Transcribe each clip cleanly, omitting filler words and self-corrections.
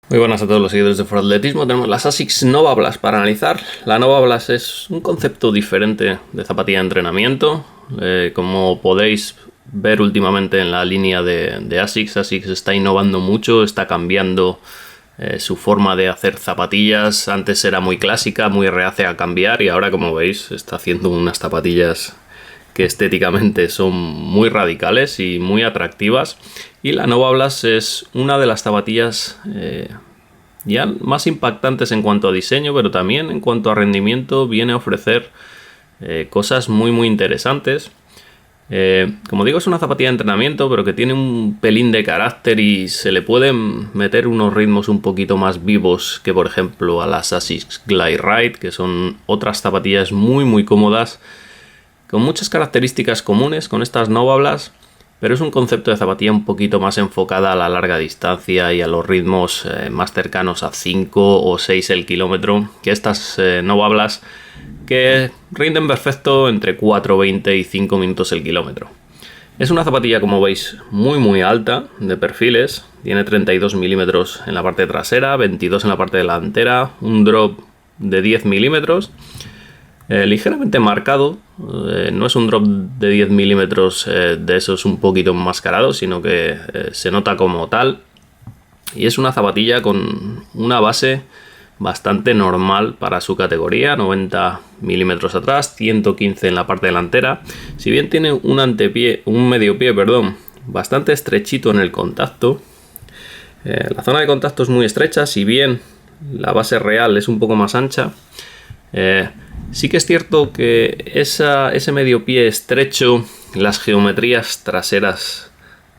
Muy buenas a todos los seguidores de Foratletismo. Tenemos las ASICS Nova Blast para analizar. La Nova Blast es un concepto diferente de zapatilla de entrenamiento. Como podéis ver últimamente en la línea de ASICS, ASICS está innovando mucho, está cambiando su forma de hacer zapatillas. Antes era muy clásica, muy reacia a cambiar, y ahora, como veis, está haciendo unas zapatillas que estéticamente son muy radicales y muy atractivas. Y la Nova Blast es una de las zapatillas ya más impactantes en cuanto a diseño, pero también en cuanto a rendimiento. Viene a ofrecer cosas muy interesantes. Como digo, es una zapatilla de entrenamiento, pero que tiene un pelín de carácter y se le pueden meter unos ritmos un poquito más vivos que, por ejemplo, a las ASICS Glide Ride, que son otras zapatillas muy cómodas, con muchas características comunes con estas Nova Blast, pero es un concepto de zapatilla un poquito más enfocada a la larga distancia y a los ritmos más cercanos a 5 o 6 el kilómetro, que estas Nova Blast, que rinden perfecto entre 4:20 y 5 minutos el kilómetro. Es una zapatilla, como veis, muy alta de perfiles. Tiene 32 milímetros en la parte trasera, 22 en la parte delantera, un drop de 10 milímetros. Ligeramente marcado, no es un drop de 10 milímetros de esos un poquito enmascarados, sino que se nota como tal, y es una zapatilla con una base bastante normal para su categoría, 90 milímetros atrás, 115 en la parte delantera. Si bien tiene un medio pie, bastante estrechito en el contacto, la zona de contacto es muy estrecha, si bien la base real es un poco más ancha. Sí que es cierto que ese medio pie estrecho, las geometrías traseras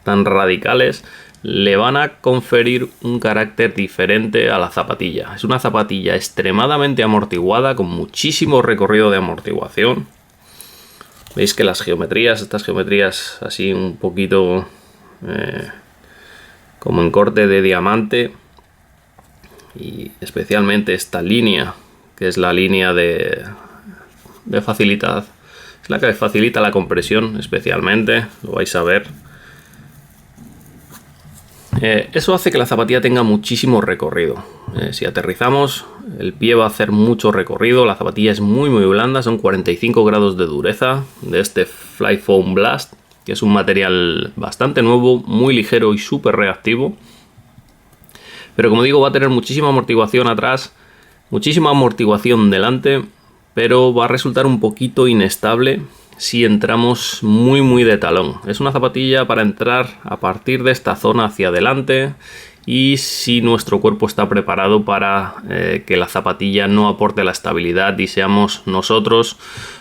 tan radicales, le van a conferir un carácter diferente a la zapatilla. Es una zapatilla extremadamente amortiguada, con muchísimo recorrido de amortiguación. Veis que estas geometrías así un poquito como en corte de diamante, y especialmente esta línea, que es la línea de facilidad, es la que facilita la compresión especialmente, lo vais a ver. Eso hace que la zapatilla tenga muchísimo recorrido. Si aterrizamos, el pie va a hacer mucho recorrido. La zapatilla es muy blanda, son 45 grados de dureza de este Flyfoam Blast, que es un material bastante nuevo, muy ligero y súper reactivo. Pero, como digo, va a tener muchísima amortiguación atrás, muchísima amortiguación delante, pero va a resultar un poquito inestable si entramos muy de talón. Es una zapatilla para entrar a partir de esta zona hacia adelante, y si nuestro cuerpo está preparado para que la zapatilla no aporte la estabilidad y seamos nosotros,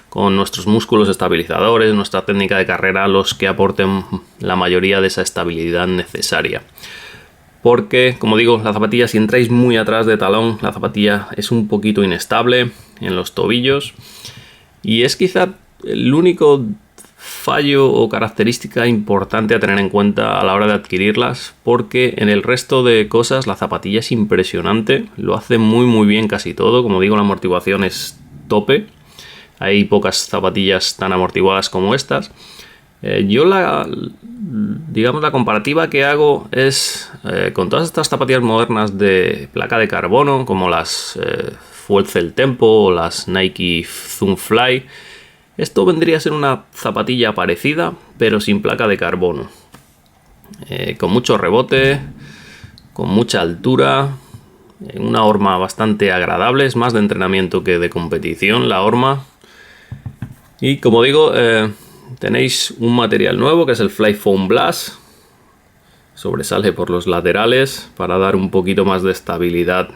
con nuestros músculos estabilizadores, nuestra técnica de carrera, los que aporten la mayoría de esa estabilidad necesaria. Porque, como digo, la zapatilla, si entráis muy atrás de talón, la zapatilla es un poquito inestable en los tobillos, y es quizá el único fallo o característica importante a tener en cuenta a la hora de adquirirlas, porque en el resto de cosas la zapatilla es impresionante, lo hace muy bien casi todo. Como digo, la amortiguación es tope, hay pocas zapatillas tan amortiguadas como estas. Yo la comparativa que hago es con todas estas zapatillas modernas de placa de carbono, como las Fuel Cell Tempo o las Nike Zoom Fly. Esto vendría a ser una zapatilla parecida, pero sin placa de carbono, con mucho rebote, con mucha altura, una horma bastante agradable. Es más de entrenamiento que de competición la horma. Y, como digo, tenéis un material nuevo, que es el Flyfoam Blast. Sobresale por los laterales para dar un poquito más de estabilidad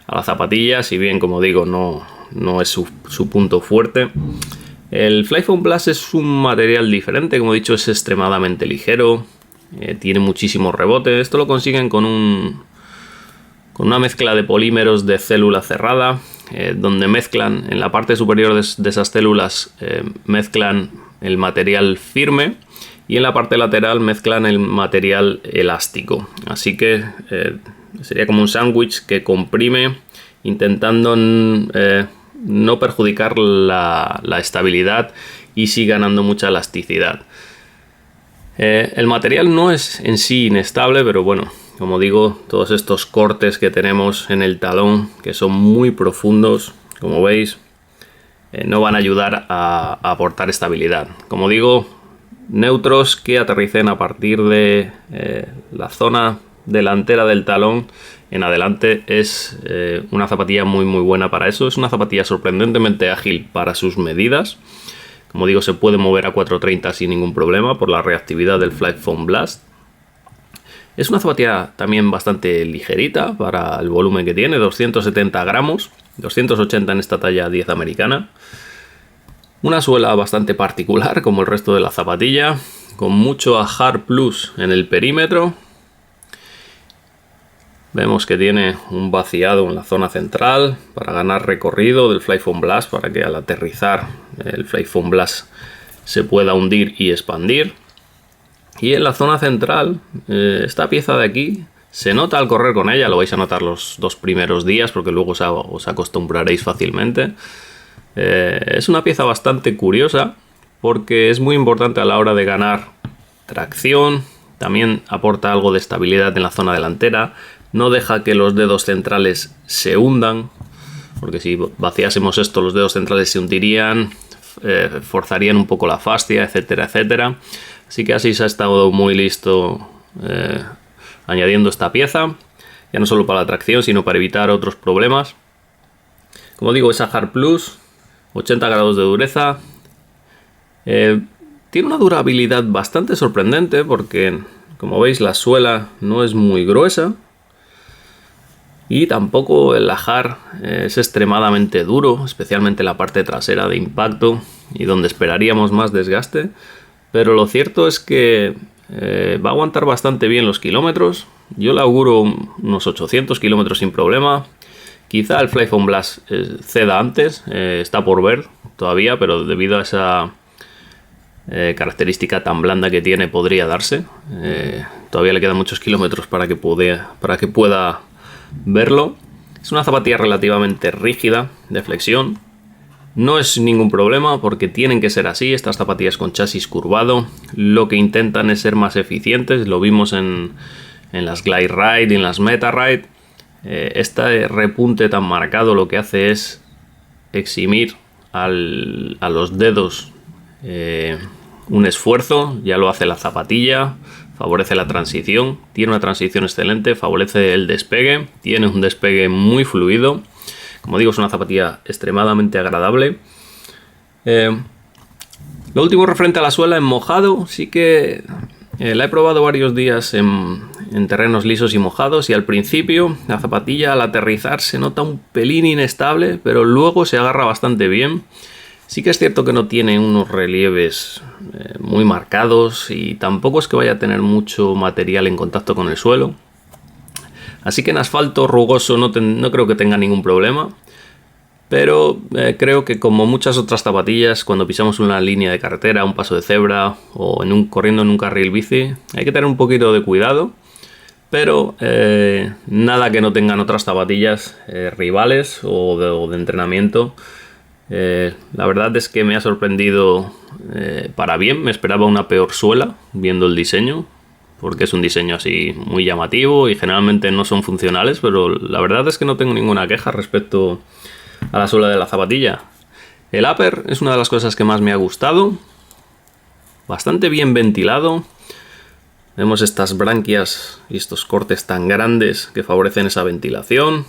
a la zapatilla, si bien, como digo, no es su punto fuerte. El Flyfoam Blast es un material diferente, como he dicho, es extremadamente ligero, tiene muchísimo rebote. Esto lo consiguen con una mezcla de polímeros de célula cerrada, donde mezclan en la parte superior de esas células, mezclan el material firme, y en la parte lateral mezclan el material elástico. Así que sería como un sándwich que comprime, intentando no perjudicar la estabilidad y sí ganando mucha elasticidad. El material no es en sí inestable, pero bueno, como digo, todos estos cortes que tenemos en el talón, que son muy profundos, como veis, no van a ayudar a aportar estabilidad. Como digo, neutros que aterricen a partir de la zona delantera del talón en adelante es una zapatilla muy buena para eso. Es una zapatilla sorprendentemente ágil para sus medidas. Como digo, se puede mover a 430 sin ningún problema por la reactividad del Flightfoam Blast. Es una zapatilla también bastante ligerita para el volumen que tiene, 270 gramos, 280 en esta talla 10 americana. Una suela bastante particular como el resto de la zapatilla, con mucho Hard Plus en el perímetro. Vemos que tiene un vaciado en la zona central para ganar recorrido del Flightfoam Blast, para que al aterrizar el Flightfoam Blast se pueda hundir y expandir. Y en la zona central, esta pieza de aquí, se nota al correr con ella, lo vais a notar los 2 primeros días porque luego os acostumbraréis fácilmente. Es una pieza bastante curiosa porque es muy importante a la hora de ganar tracción, también aporta algo de estabilidad en la zona delantera, no deja que los dedos centrales se hundan, porque si vaciásemos esto los dedos centrales se hundirían, forzarían un poco la fascia, etcétera, etcétera. Así que así se ha estado muy listo añadiendo esta pieza, ya no solo para la tracción, sino para evitar otros problemas. Como digo, es Hard Plus, 80 grados de dureza. Tiene una durabilidad bastante sorprendente porque, como veis, la suela no es muy gruesa y tampoco el ajar es extremadamente duro, especialmente la parte trasera de impacto y donde esperaríamos más desgaste. Pero lo cierto es que va a aguantar bastante bien los kilómetros. Yo le auguro unos 800 kilómetros sin problema. Quizá el Flightfoam Blast ceda antes, está por ver todavía, pero debido a esa característica tan blanda que tiene podría darse. Todavía le quedan muchos kilómetros para que pueda verlo. Es una zapatilla relativamente rígida de flexión. No es ningún problema porque tienen que ser así, estas zapatillas con chasis curvado. Lo que intentan es ser más eficientes, lo vimos en las Glide Ride y en las Meta Ride. Este repunte tan marcado lo que hace es eximir a los dedos un esfuerzo, ya lo hace la zapatilla, favorece la transición, tiene una transición excelente, favorece el despegue, tiene un despegue muy fluido. Como digo, es una zapatilla extremadamente agradable. Lo último referente a la suela en mojado, sí que la he probado varios días en terrenos lisos y mojados, y al principio la zapatilla al aterrizar se nota un pelín inestable, pero luego se agarra bastante bien. Sí que es cierto que no tiene unos relieves muy marcados y tampoco es que vaya a tener mucho material en contacto con el suelo. Así que en asfalto rugoso no creo que tenga ningún problema. Pero creo que como muchas otras zapatillas, cuando pisamos una línea de carretera, un paso de cebra o corriendo en un carril bici, hay que tener un poquito de cuidado. Pero nada que no tengan otras zapatillas rivales o de entrenamiento. La verdad es que me ha sorprendido para bien. Me esperaba una peor suela viendo el diseño, porque es un diseño así muy llamativo y generalmente no son funcionales, pero la verdad es que no tengo ninguna queja respecto a la suela de la zapatilla. El upper es una de las cosas que más me ha gustado, bastante bien ventilado. Vemos estas branquias y estos cortes tan grandes que favorecen esa ventilación.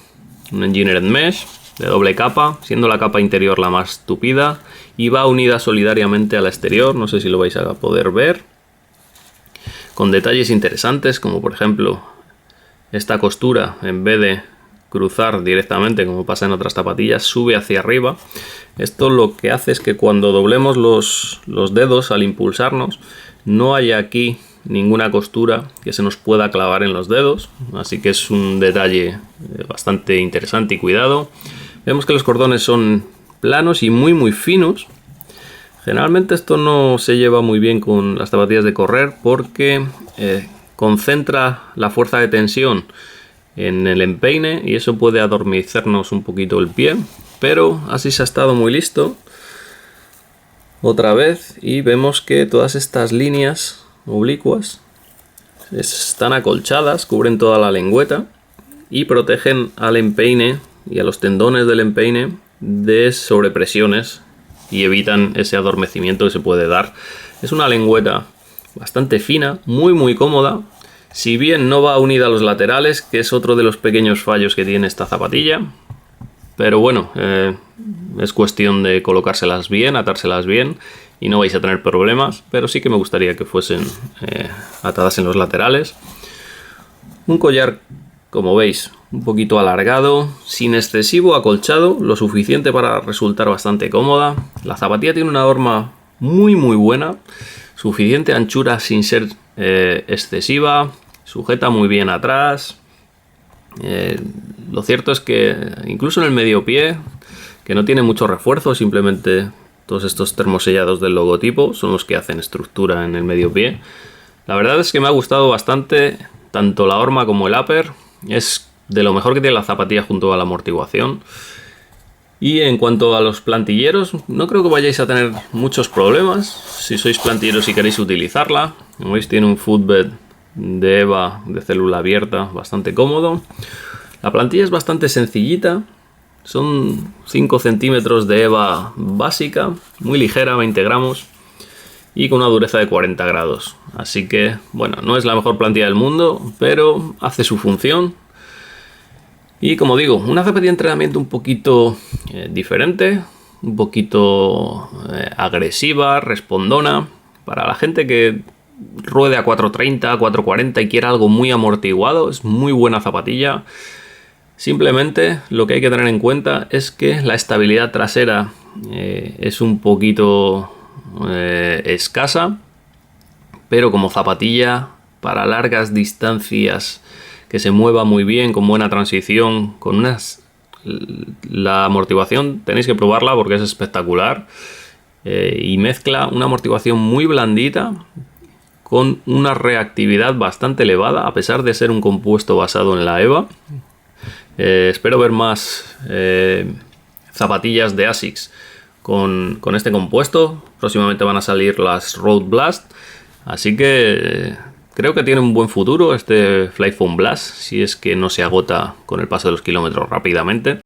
Un Engineered Mesh de doble capa, siendo la capa interior la más tupida y va unida solidariamente a la exterior, no sé si lo vais a poder ver, con detalles interesantes como por ejemplo esta costura, en vez de cruzar directamente como pasa en otras zapatillas, sube hacia arriba. Esto lo que hace es que cuando doblemos los dedos al impulsarnos no haya aquí ninguna costura que se nos pueda clavar en los dedos, así que es un detalle bastante interesante y cuidado. Vemos que los cordones son planos y muy finos. Generalmente esto no se lleva muy bien con las zapatillas de correr porque concentra la fuerza de tensión en el empeine y eso puede adormecernos un poquito el pie, pero así se ha estado muy listo otra vez y vemos que todas estas líneas oblicuas Están acolchadas, cubren toda la lengüeta y protegen al empeine y a los tendones del empeine de sobrepresiones y evitan ese adormecimiento que se puede dar. Es una lengüeta bastante fina, muy cómoda. Si bien no va unida a los laterales, que es otro de los pequeños fallos que tiene esta zapatilla, pero bueno, es cuestión de colocárselas bien, atárselas bien y no vais a tener problemas, pero sí que me gustaría que fuesen atadas en los laterales. Un collar, como veis, un poquito alargado, sin excesivo acolchado, lo suficiente para resultar bastante cómoda. La zapatilla tiene una horma muy buena, suficiente anchura sin ser excesiva, sujeta muy bien atrás. Lo cierto es que incluso en el medio pie, que no tiene mucho refuerzo, simplemente todos estos termosellados del logotipo son los que hacen estructura en el medio pie. La verdad es que me ha gustado bastante tanto la horma como el upper. Es de lo mejor que tiene la zapatilla junto a la amortiguación. Y en cuanto a los plantilleros, no creo que vayáis a tener muchos problemas si sois plantilleros y queréis utilizarla. Como veis, tiene un footbed de EVA de célula abierta bastante cómodo. La plantilla es bastante sencillita, son 5 centímetros de EVA básica, muy ligera, 20 gramos, y con una dureza de 40 grados. Así que, bueno, no es la mejor plantilla del mundo, pero hace su función. Y como digo, una zapatilla de entrenamiento un poquito diferente, un poquito agresiva, respondona, para la gente que ruede a 430, 440 y quiera algo muy amortiguado. Es muy buena zapatilla. Simplemente lo que hay que tener en cuenta es que la estabilidad trasera es un poquito escasa, pero como zapatilla para largas distancias, que se mueva muy bien, con buena transición, la amortiguación tenéis que probarla porque es espectacular, y mezcla una amortiguación muy blandita con una reactividad bastante elevada, a pesar de ser un compuesto basado en la EVA. Espero ver más zapatillas de ASICS con este compuesto. Próximamente van a salir las Road Blast, así que creo que tiene un buen futuro este Flyphone Blast, si es que no se agota con el paso de los kilómetros rápidamente.